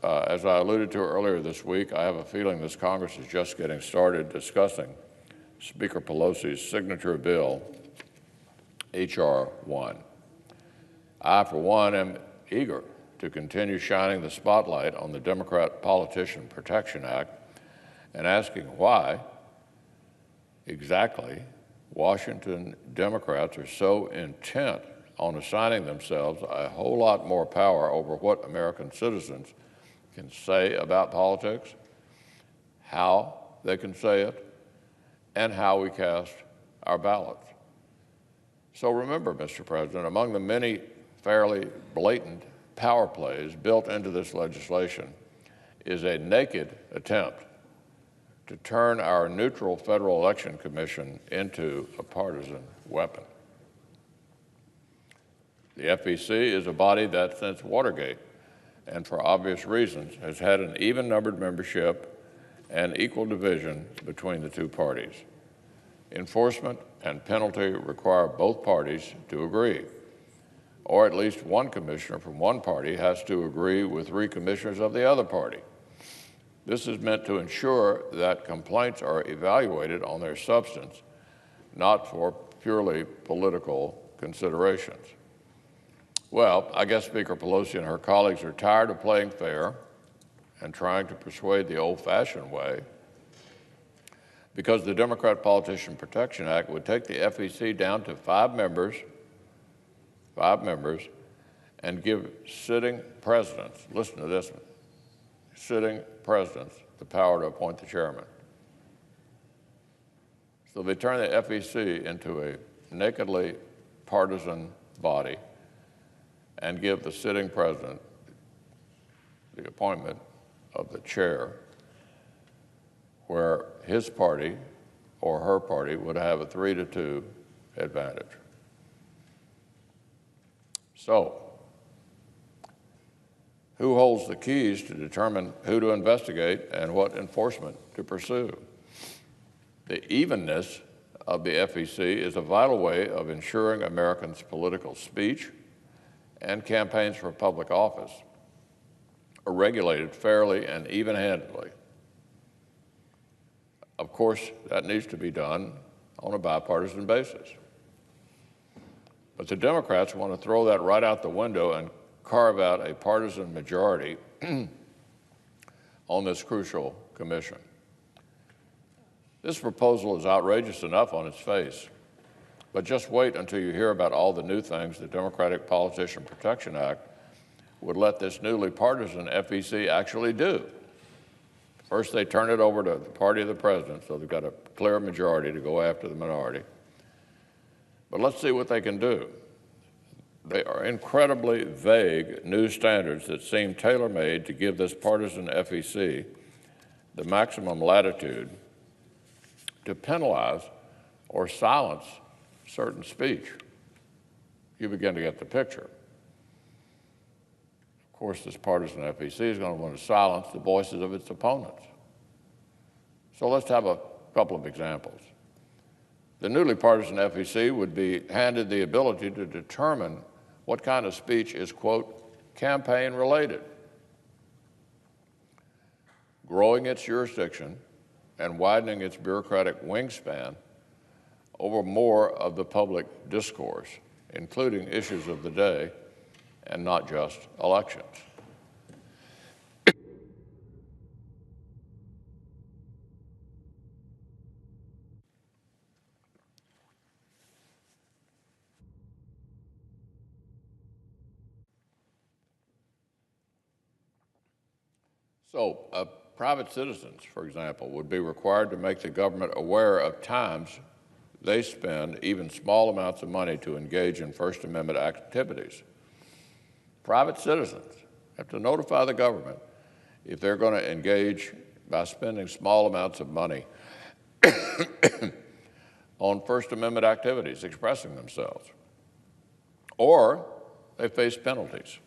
as I alluded to earlier this week, I have a feeling this Congress is just getting started discussing Speaker Pelosi's signature bill, H.R. 1. I, for one, am eager to continue shining the spotlight on the Democrat Partisan Protection Act and asking why exactly Washington Democrats are so intent on assigning themselves a whole lot more power over what American citizens can say about politics, how they can say it, and how we cast our ballots. So remember, Mr. President, among the many fairly blatant power plays built into this legislation is a naked attempt to turn our neutral Federal Election Commission into a partisan weapon. The FEC is a body that, since Watergate, and for obvious reasons, has had an even-numbered membership and equal division between the two parties. Enforcement and penalty require both parties to agree, or at least one commissioner from one party has to agree with 3 commissioners of the other party. This is meant to ensure that complaints are evaluated on their substance, not for purely political considerations. Well, I guess Speaker Pelosi and her colleagues are tired of playing fair and trying to persuade the old-fashioned way, because the Democrat Partisan Protection Act would take the FEC down to 5 members, and give sitting presidents, listen to this one, sitting presidents the power to appoint the chairman. So they turn the FEC into a nakedly partisan body and give the sitting president the appointment of the chair, where his party or her party would have a 3-2 advantage. So, who holds the keys to determine who to investigate and what enforcement to pursue? The evenness of the FEC is a vital way of ensuring Americans' political speech and campaigns for public office are regulated fairly and even-handedly. Of course, that needs to be done on a bipartisan basis. But the Democrats want to throw that right out the window and carve out a partisan majority on this crucial commission. This proposal is outrageous enough on its face, but just wait until you hear about all the new things the Democratic Partisan Protection Act would let this newly partisan FEC actually do. First, they turn it over to the party of the president, so they've got a clear majority to go after the minority. But let's see what they can do. They are incredibly vague new standards that seem tailor-made to give this partisan FEC the maximum latitude to penalize or silence certain speech. You begin to get the picture. Of course, this partisan FEC is going to want to silence the voices of its opponents. So let's have a couple of examples. The newly partisan FEC would be handed the ability to determine what kind of speech is, quote, campaign-related, growing its jurisdiction and widening its bureaucratic wingspan over more of the public discourse, including issues of the day and not just elections. So, private citizens, for example, would be required to make the government aware of times they spend even small amounts of money to engage in First Amendment activities. Private citizens have to notify the government if they're going to engage by spending small amounts of money on First Amendment activities, expressing themselves, or they face penalties.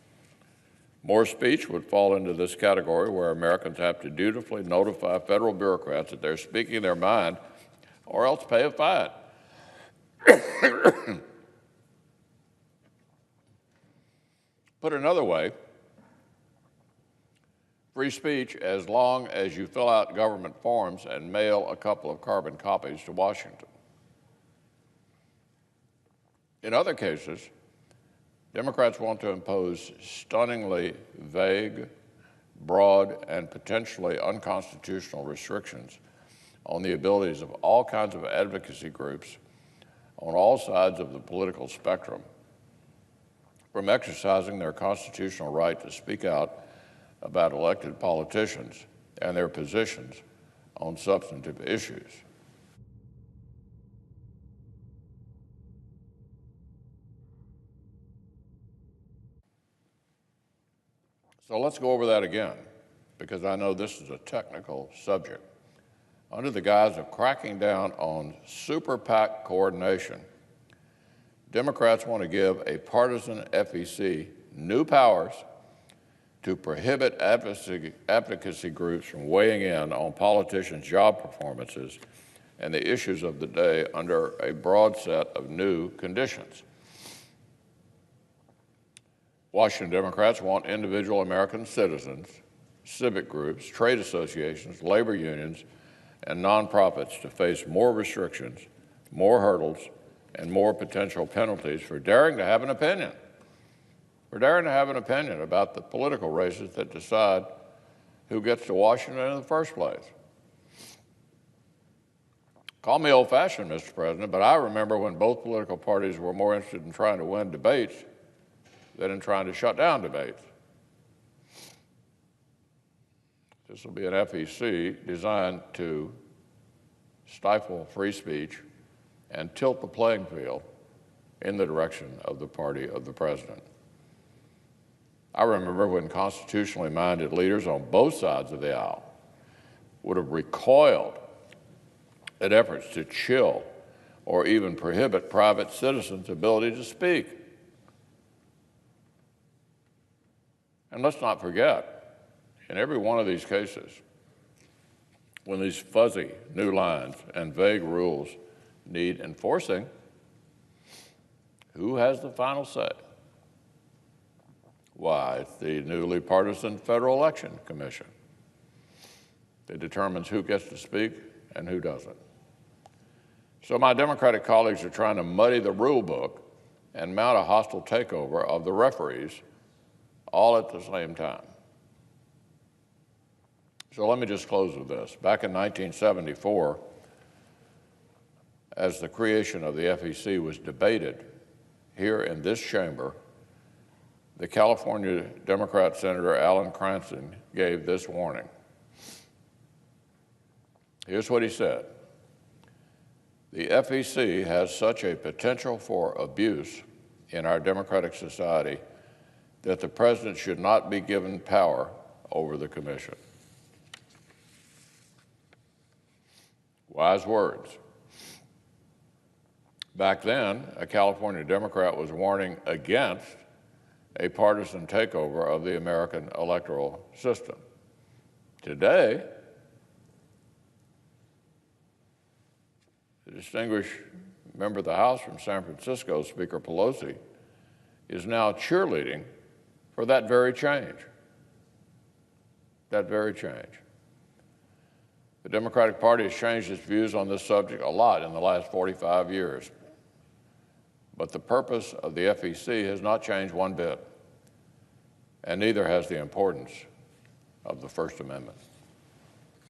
More speech would fall into this category, where Americans have to dutifully notify federal bureaucrats that they're speaking their mind or else pay a fine. Put another way, Free speech as long as you fill out government forms and mail a couple of carbon copies to Washington. In other cases, Democrats want to impose stunningly vague, broad, and potentially unconstitutional restrictions on the abilities of all kinds of advocacy groups on all sides of the political spectrum from exercising their constitutional right to speak out about elected politicians and their positions on substantive issues. So let's go over that again, because I know this is a technical subject. Under the guise of cracking down on super PAC coordination, Democrats want to give a partisan FEC new powers to prohibit advocacy groups from weighing in on politicians' job performances and the issues of the day under a broad set of new conditions. Washington Democrats want individual American citizens, civic groups, trade associations, labor unions, and nonprofits to face more restrictions, more hurdles, and more potential penalties for daring to have an opinion. For daring to have an opinion about the political races that decide who gets to Washington in the first place. Call me old-fashioned, Mr. President, but I remember when both political parties were more interested in trying to win debates than in trying to shut down debates. This will be an FEC designed to stifle free speech and tilt the playing field in the direction of the party of the president. I remember when constitutionally minded leaders on both sides of the aisle would have recoiled at efforts to chill or even prohibit private citizens' ability to speak. And let's not forget, in every one of these cases, when these fuzzy new lines and vague rules need enforcing, who has the final say? Why, it's the newly partisan Federal Election Commission that determines who gets to speak and who doesn't. So my Democratic colleagues are trying to muddy the rule book and mount a hostile takeover of the referees all at the same time. So let me just close with this. Back in 1974, as the creation of the FEC was debated here in this chamber, the California Democrat Senator Alan Cranston gave this warning. Here's what he said. The FEC has such a potential for abuse in our democratic society that the president should not be given power over the commission. Wise words. Back then, a California Democrat was warning against a partisan takeover of the American electoral system. Today, the distinguished member of the House from San Francisco, Speaker Pelosi, is now cheerleading for that very change. That very change. The Democratic Party has changed its views on this subject a lot in the last 45 years. But the purpose of the FEC has not changed one bit, and neither has the importance of the First Amendment.